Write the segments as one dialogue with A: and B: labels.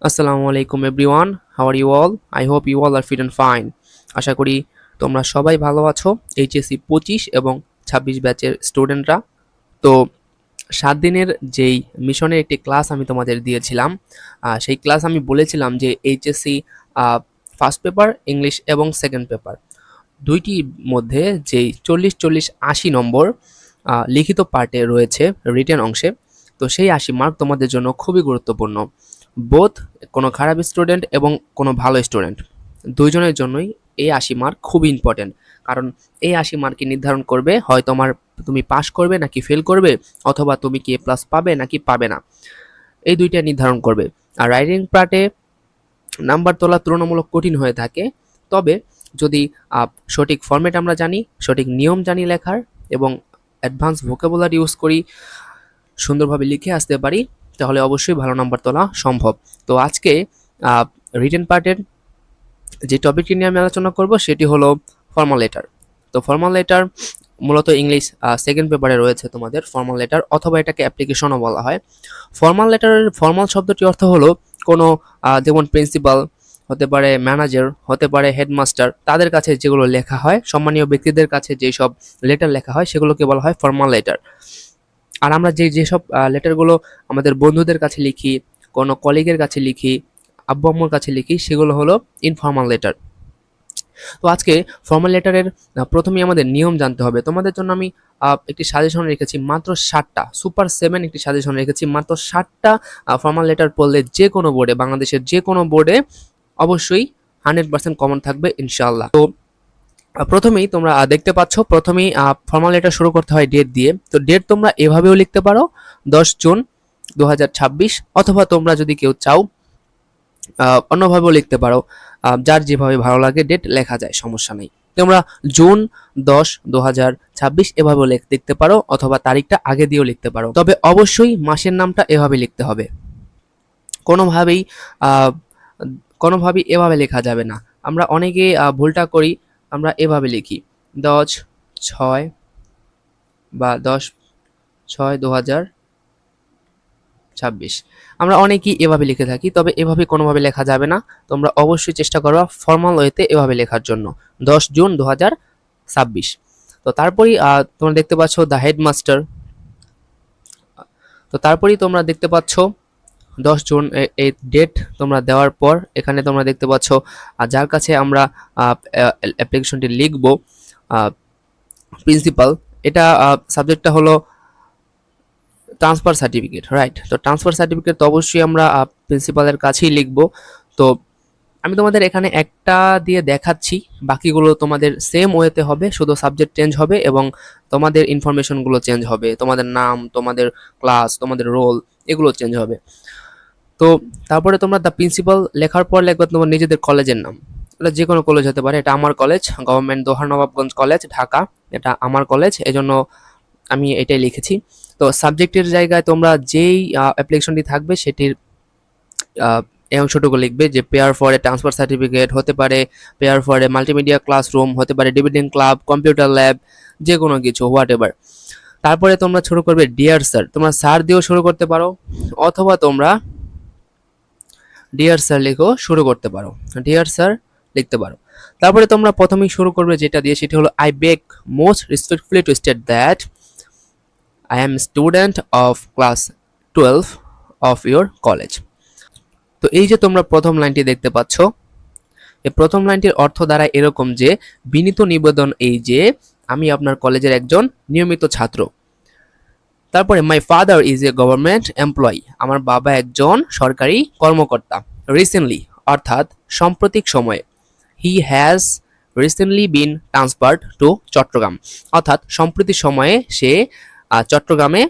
A: আসসালামু আলাইকুম everyone, how are you all? I hope you all are fit and fine. আশা করি তোমরা সবাই ভালো আছো। এইচএসসি 25 এবং 26 ব্যাচের স্টুডেন্টরা। তো 7 দিনের যেই মিশনের একটি ক্লাস আমি তোমাদের দিয়েছিলাম, সেই ক্লাস আমি বলেছিলাম যে এইচএসসি ফার্স্ট পেপার ইংলিশ এবং সেকেন্ড পেপার দুইটির মধ্যে যেই 40-40-80 নম্বর লিখিত পার্টে রয়েছে রিটেন অংশে, তো সেই 80 মার্ক তোমাদের জন্য খুবই গুরুত্বপূর্ণ। বোথ কোনো খারাপ স্টুডেন্ট এবং কোনো ভালো স্টুডেন্ট দুইজনের জন্যই এই 80 মার্ক খুবই ইম্পর্টেন্ট। কারণ এই 80 মার্কই নির্ধারণ করবে হয় তুমি পাস করবে নাকি ফেল করবে, অথবা তুমি কি A+ পাবে নাকি পাবে না, এই দুইটা নির্ধারণ করবে। আর রাইটিং পার্টে নাম্বার তোলা তুলনামূলক কঠিন হয়ে থাকে, তবে যদি সঠিক ফরম্যাট আমরা জানি, সঠিক নিয়ম জানি লেখার, এবং অ্যাডভান্স ভোকাবুলারি ইউজ করি, সুন্দরভাবে লিখে আসতে পারি, তাহলে অবশ্যই ভালো নাম্বার তোলা সম্ভব। তো আজকে রিটেন পার্টের যে টপিকটি নিয়ে আমি আলোচনা করব সেটি হলো ফর্মাল লেটার। তো ফর্মাল লেটার মূলত ইংলিশ সেকেন্ড পেপারে রয়েছে তোমাদের ফর্মাল লেটার, অথবা এটাকে অ্যাপ্লিকেশনও বলা হয়। ফর্মাল লেটারের ফর্মাল শব্দটি অর্থ হলো কোনো যেমন প্রিন্সিপাল হতে পারে, ম্যানেজার হতে পারে, হেডমাস্টার, তাদের কাছে যেগুলো লেখা হয়, সম্মানীয় ব্যক্তিদের কাছে যেসব লেটার লেখা হয় সেগুলোকে বলা হয় ফর্মাল লেটার। আর আমরা যেসব লেটারগুলো আমাদের বন্ধুদের কাছে লিখি, কোনো কলিগের কাছে লিখি, আব্বু আম্মুর কাছে লিখি, সেগুলো হলো ইনফর্মাল লেটার। তো আজকে ফর্মাল লেটারের প্রথমেই আমাদের নিয়ম জানতে হবে। তোমাদের জন্য আমি একটি সাজেশন রেখেছি মাত্র 7টা, সুপার 7 একটি সাজেশন রেখেছি মাত্র 7টা। ফর্মাল লেটার পড়লে যে কোনো বোর্ডে, বাংলাদেশের যে কোনো বোর্ডে অবশ্যই 100% কমন থাকবে ইনশাআল্লাহ। তো প্রথমেই তোমরা দেখতে পাচ্ছ, প্রথমেই ফর্মাল লেটার শুরু করতে হয় ডেট দিয়ে। তো ডেট তোমরা এভাবেও লিখতে পারো, 10 জুন 2026, অথবা তোমরা যদি কেউ চাও অন্যভাবেও লিখতে পারো, যার যেভাবে ভালো লাগে ডেট লেখা যায়, সমস্যা নেই। তোমরা জুন 10 2026 এভাবেও লিখতে পারো, অথবা তারিখটা আগে দিয়েও লিখতে পারো, তবে অবশ্যই মাসের নামটা এভাবে লিখতে হবে। কোনোভাবেই আহ, কোনোভাবেই এভাবে লেখা যাবে না। আমরা অনেকে ভুলটা করি, আমরা এভাবে লিখি 10/6 বা 10/6/2026, আমরা অনেকেই এভাবে লিখে থাকি, তবে এভাবে কোনোভাবে লেখা যাবে না। তোমরা অবশ্যই চেষ্টা করবা ফর্মাল ওয়েতে এভাবে লেখার জন্য, 10 জুন 2026। তো তারপরেই তোমরা দেখতে পাচ্ছ দ্য হেডমাস্টার। তো তারপরেই তোমরা দেখতে পাচ্ছ 10 জুন এই ডেট তোমরা দেওয়ার পর এখানে তোমরা দেখতে পাচ্ছ যার কাছে আমরা অ্যাপ্লিকেশনটি লিখব, প্রিন্সিপাল। এটা সাবজেক্টটা হলো ট্রান্সফার সার্টিফিকেট, রাইট? তো ট্রান্সফার সার্টিফিকেট তো অবশ্যই আমরা প্রিন্সিপালের কাছেই লিখব। তো আমি তোমাদের এখানে একটা দিয়ে দেখাচ্ছি, বাকিগুলো তোমাদের সেম ওয়েতে হবে, শুধু সাবজেক্ট চেঞ্জ হবে এবং তোমাদের ইনফরমেশনগুলো চেঞ্জ হবে, তোমাদের নাম, তোমাদের ক্লাস, তোমাদের রোল, এগুলো চেঞ্জ হবে। তো তারপরে তোমরা দ্য প্রিন্সিপাল লেখার পর লিখবে তোমার নিজেদের কলেজের নাম। এটা যে কোনো কলেজ হতে পারে, এটা আমার কলেজ গভর্নমেন্ট দোহার নবাবগঞ্জ কলেজ ঢাকা, এটা আমার কলেজ, এজন্য আমি এটাই লিখেছি। তো সাবজেক্টের জায়গায় তোমরা যেই অ্যাপ্লিকেশনটি থাকবে সেটির এই অংশটুকু লিখবে, যে pair for a transfer certificate হতে পারে, pair for a multimedia classroom হতে পারে, ডিবেটিং ক্লাব, কম্পিউটার ল্যাব, যে কোনো কিছু, হোয়াট এভার। তারপরে তোমরা শুরু করবে ডিয়ার স্যার, তোমরা স্যার দিয়েও শুরু করতে পারো, অথবা তোমরা ডিয়ার স্যার লিখেও শুরু করতে পারো, ডিয়ার স্যার লিখতে পারো। তারপরে তোমরা প্রথমেই শুরু করবে যেটা দিয়ে, সেটি হলো I beg most respectfully two state that I am student of class 12 of your college. তো এই যে তোমরা প্রথম লাইনটি দেখতে পাচ্ছ, এই প্রথম লাইনটির অর্থ দাঁড়ায় এরকম যে, বিনীত নিবেদন এই যে আমি আপনার কলেজের একজন নিয়মিত ছাত্র। তারপরে my father is a government employee, আমার বাবা একজন সরকারি কর্মকর্তা। রিসেন্টলি অর্থাৎ সাম্প্রতিক সময়ে, he has recently been transferred to Chattogram, অর্থাৎ সম্প্রতি সময়ে সে চট্টগ্রামে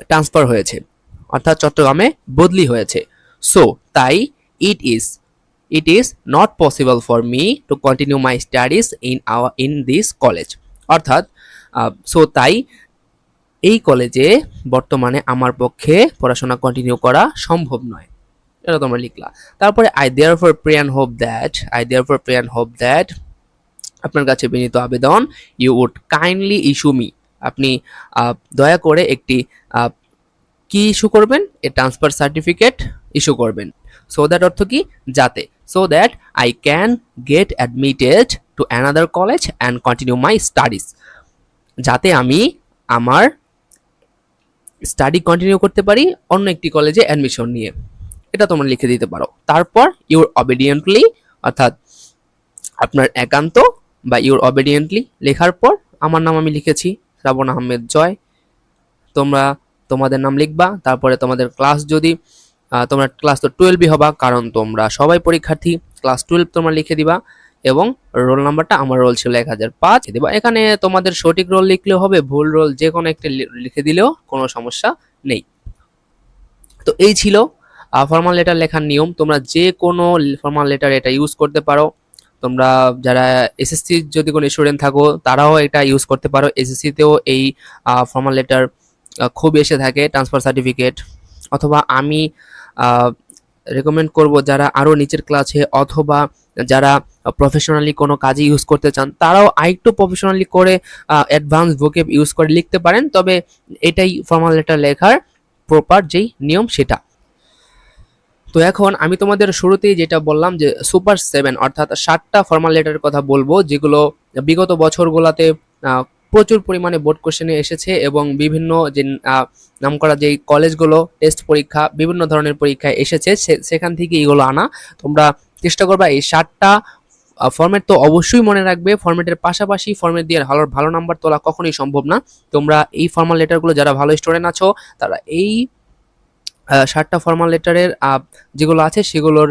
A: ট্রান্সফার হয়েছে, অর্থাৎ চট্টগ্রামে বদলি হয়েছে। সো তাই it is not possible for me to continue my studies in this college, অর্থাৎ সো তাই এই কলেজে বর্তমানে আমার পক্ষে পড়াশোনা কন্টিনিউ করা সম্ভব নয়, এটা তোমরা লিখলা। তারপরে I therefore pray and hope that, আপনার কাছে বিনীত আবেদন, you would kindly issue me, আপনি দয়া করে একটি কি ইস্যু করবেন? এ ট্রান্সফার সার্টিফিকেট ইস্যু করবেন। সো দ্যাট অর্থ কি? যাতে, so that I can get admitted to another college and continue my studies. যাতে আমি আমার স্টাডি কন্টিনিউ করতে পারি অন্য একটি কলেজে অ্যাডমিশন নিয়ে। এটা তোমরা লিখে দিতে পারো। তারপর ইউর অবিডিয়েন্টলি, অর্থাৎ আপনার একান্ত বা ইউর অবিডিয়েন্টলি লেখার পর আমার নাম আমি লিখেছি শ্রাবণ আহমেদ জয়। তোমরা তোমাদের নাম লিখবা। তারপরে তোমাদের ক্লাস, যদি তোমরা ক্লাস তো 12ই হবা, কারণ তোমরা সবাই পরীক্ষার্থী, ক্লাস 12 তোমরা লিখে দিবা। এবং রোল নাম্বারটা, আমার রোল ছিল 1005 দিবা। এখানে তোমাদের সঠিক রোল লিখলেও হবে, ভুল রোল যে কোনো একটা লিখে দিলেও কোনো সমস্যা নেই। তো এই ছিল ফর্মাল লেটার লেখার নিয়ম। তোমরা যে কোনো ফর্মাল লেটার এটা ইউজ করতে পারো। তোমরা যারা এসএসসি যদি কোনো স্টুডেন্ট থাকো তারাও এটা ইউজ করতে পারো। এসএসসিতেও এই ফর্মাল লেটার খুব এসে থাকে, ট্রান্সফার সার্টিফিকেট। অথবা আমি রেকমেন্ড করব যারা আরও নিচের ক্লাসে অথবা যারা প্রফেশনালি কোনো কাজে ইউজ করতে চান তারাও আরেকটু প্রফেশনালি করে অ্যাডভান্স ভোকেব ইউজ করে লিখতে পারেন। তবে এটাই ফর্মাল লেটার লেখার প্রপার যেই নিয়ম সেটা। তো এখন আমি তোমাদের শুরুতেই যেটা বললাম যে সুপার 7 অর্থাৎ 7টা ফর্মাল লেটারের কথা বলবো, যেগুলো বিগত বছরগুলোতে প্রচুর পরিমাণে বোর্ড কোশ্চেনে এসেছে এবং বিভিন্ন যে নামকরা যেই কলেজগুলো টেস্ট পরীক্ষা বিভিন্ন ধরনের পরীক্ষায় এসেছে সেখান থেকে এগুলো আনা। তোমরা চেষ্টা করবা এই 7টা ফরম্যাট তো অবশ্যই মনে রাখবে। ফরম্যাটের পাশাপাশি ফরম্যাট দিয়ে ভালো ভালো নাম্বার তোলা কখনোই সম্ভব না। তোমরা এই ফর্মাল লেটারগুলো যারা ভালো স্টুডেন্ট আছো তারা এই 7টা ফর্মাল লেটারের যেগুলো আছে সেগুলোর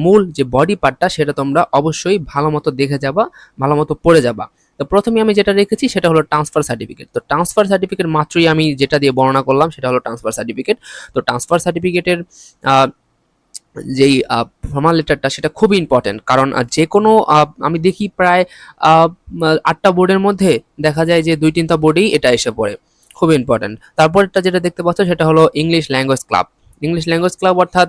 A: মূল যে বডি পার্টটা সেটা তোমরা অবশ্যই ভালো মতো দেখে যাবা, ভালো মতো পড়ে যাবা। তো প্রথমে আমি যেটা রেখেছি সেটা হলো ট্রান্সফার সার্টিফিকেট। তো ট্রান্সফার সার্টিফিকেট মাত্রই আমি যেটা দিয়ে বর্ণনা করলাম সেটা হলো ট্রান্সফার সার্টিফিকেট। তো ট্রান্সফার সার্টিফিকেটের যেই ফর্মাল লেটারটা সেটা খুবই ইম্পর্টেন্ট, কারণ যে কোনো আমি দেখি প্রায় 8টা বোর্ডের মধ্যে দেখা যায় যে 2-3টা বোর্ডেই এটা এসে পড়ে। খুবই ইম্পর্টেন্ট। তারপরটা যেটা দেখতে পাচ্ছ সেটা হলো English language club. English language club অর্থাৎ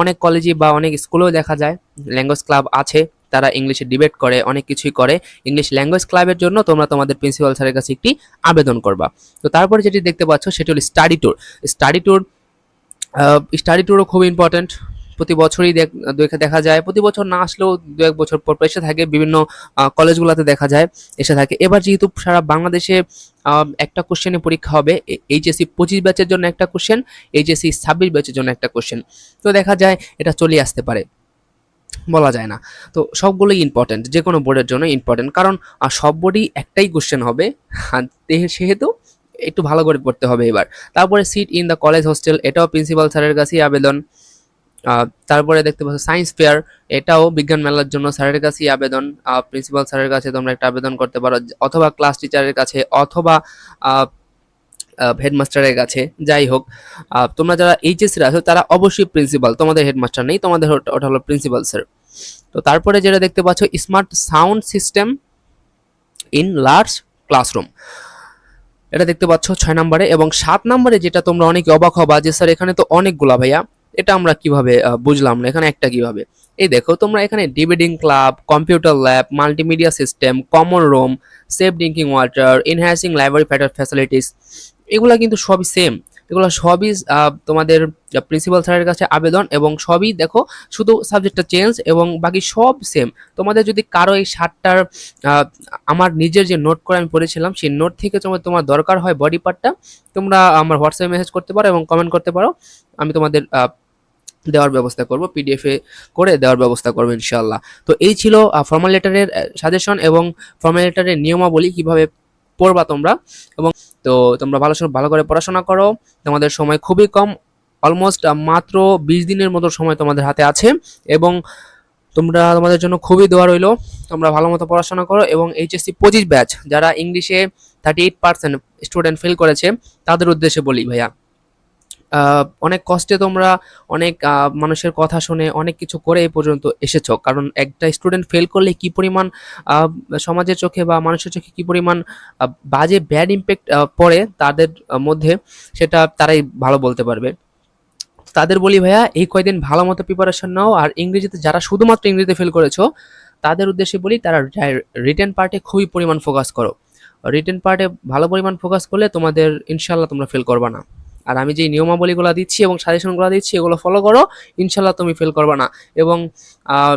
A: অনেক কলেজে বা অনেক স্কুলেও দেখা যায় ল্যাঙ্গুয়েজ ক্লাব আছে, তারা ইংলিশে ডিবেট করে, অনেক কিছুই করে। ইংলিশ ল্যাঙ্গুয়েজ ক্লাবের জন্য তোমরা তোমাদের প্রিন্সিপাল স্যারের কাছে একটি আবেদন করবা। তো তারপরে যেটি দেখতে পাচ্ছ সেটি হলো study tour. Study tour study ট্যুরও খুব ইম্পর্টেন্ট। প্রতি বছরই দেখা যায়, প্রতি বছর না আসলেও 2-1 বছর পর এসে থাকে, বিভিন্ন কলেজগুলোতে দেখা যায় এসে থাকে। এবার যেহেতু সারা বাংলাদেশে একটা কোশ্চেনে পরীক্ষা হবে, এইচএসসি 25 ব্যাচের জন্য একটা কোশ্চেন, এইচএসসি 26 ব্যাচের জন্য একটা কোশ্চেন। তো দেখা যায় এটা চলে আসতে পারে, বলা যায় না। তো সবগুলোই ইম্পর্টেন্ট, যে কোনো বোর্ডের জন্য ইম্পর্টেন্ট, কারণ সব বোর্ডই একটাই কোশ্চেন হবে, সেহেতু একটু ভালো করে পড়তে হবে এবার। তারপরে seat in the college hostel, এটাও প্রিন্সিপাল স্যারের কাছেই আবেদন। তারপরে দেখতে পাচ্ছ সায়েন্স ফেয়ার, এটাও বিজ্ঞান মেলার জন্য স্যারের কাছেই আবেদন। প্রিন্সিপাল স্যারের কাছে তোমরা একটা আবেদন করতে পারো, অথবা ক্লাস টিচারের কাছে, অথবা হেডমাস্টারের কাছে, যাই হোক। তোমরা যারা এইচএসসি আছো তারা অবশ্যই প্রিন্সিপাল, তোমাদের হেডমাস্টার নেই, তোমাদের ওটা হলো প্রিন্সিপাল স্যার। তো তারপরে যেটা দেখতে পাচ্ছ smart sound system in large classroom, এটা দেখতে পাচ্ছ 6 নম্বরে। এবং 7 নম্বরে যেটা তোমরা অনেকে অবাক হবা যে স্যার এখানে তো অনেকগুলা ভাইয়া, এটা আমরা কিভাবে বুঝলাম না, এখানে একটা কিভাবে। এই দেখো তোমরা এখানে debating club, computer lab, multimedia system, common room, safe drinking water, enhancing library facilities, এগুলা কিন্তু সবই সেম। এগুলো সবই তোমাদের প্রিন্সিপাল স্যারের কাছে আবেদন, এবং সবই দেখো শুধু সাবজেক্টটা চেঞ্জ এবং বাকি সব সেম। তোমাদের যদি কারো এই 7টার আমার নিজের যে নোট করে আমি পড়েছিলাম সেই নোট থেকে তোমার দরকার হয় বডি পার্টটা, তোমরা আমার হোয়াটসঅ্যাপে মেসেজ করতে পারো এবং কমেন্ট করতে পারো, আমি তোমাদের দেওয়ার ব্যবস্থা করব, পিডিএফে করে দেওয়ার ব্যবস্থা করবো ইনশাআল্লাহ। তো এই ছিল ফর্মাল লেটারের সাজেশন এবং ফর্মাল লেটারের নিয়মাবলী কিভাবে পড়বা তোমরা। এবং তো তোমরা ভালো করে পড়াশোনা করো, তোমাদের সময় খুবই কম, অলমোস্ট মাত্র 20 দিনের মতো সময় তোমাদের হাতে আছে, এবং তোমাদের জন্য খুবই দোয়া রইলো। তোমরা ভালো মতো পড়াশোনা করো, এবং এইচএসসি 25 ব্যাচ যারা ইংলিশে 38% স্টুডেন্ট ফেল করেছে তাদের উদ্দেশ্যে বলি ভাইয়া, অনেক কষ্টে তোমরা অনেক মানুষের কথা শুনে অনেক কিছু করে এই পর্যন্ত এসেছো, কারণ একটা স্টুডেন্ট ফেল করলে কি পরিমাণ সমাজের চোখে বা মানুষের চোখে কি পরিমাণ বাজে ব্যাড ইম্প্যাক্ট পড়ে তাদের মধ্যে, সেটা তারাই ভালো বলতে পারবে। তাদের বলি ভাইয়া এই কয়দিন ভালো মতো প্রিপারেশন নাও, আর ইংরেজিতে যারা শুধুমাত্র ইংরেজিতে ফেল করেছো তাদের উদ্দেশ্যে বলি তারা রিটেন পার্টে খুবই পরিমাণ ফোকাস করো। রিটেন পার্টে ভালো পরিমাণ ফোকাস করলে তোমাদের ইনশাল্লাহ তোমরা ফেল করবা না। আর আমি যে নিয়মাবলীগুলো দিচ্ছি এবং সাজেশনগুলো দিচ্ছি এগুলো ফলো করো, ইনশাল্লাহ তুমি ফেল করবে না। এবং আহ,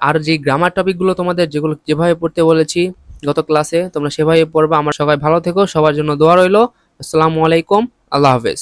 A: আর যে গ্রামার টপিকগুলো তোমাদের যেগুলো যেভাবে পড়তে বলেছি গত ক্লাসে তোমরা সেভাবে পড়বা। আমার সবাই ভালো থেকো, সবার জন্য দোয়া রইলো। আসসালামু আলাইকুম, আল্লাহ হাফেজ।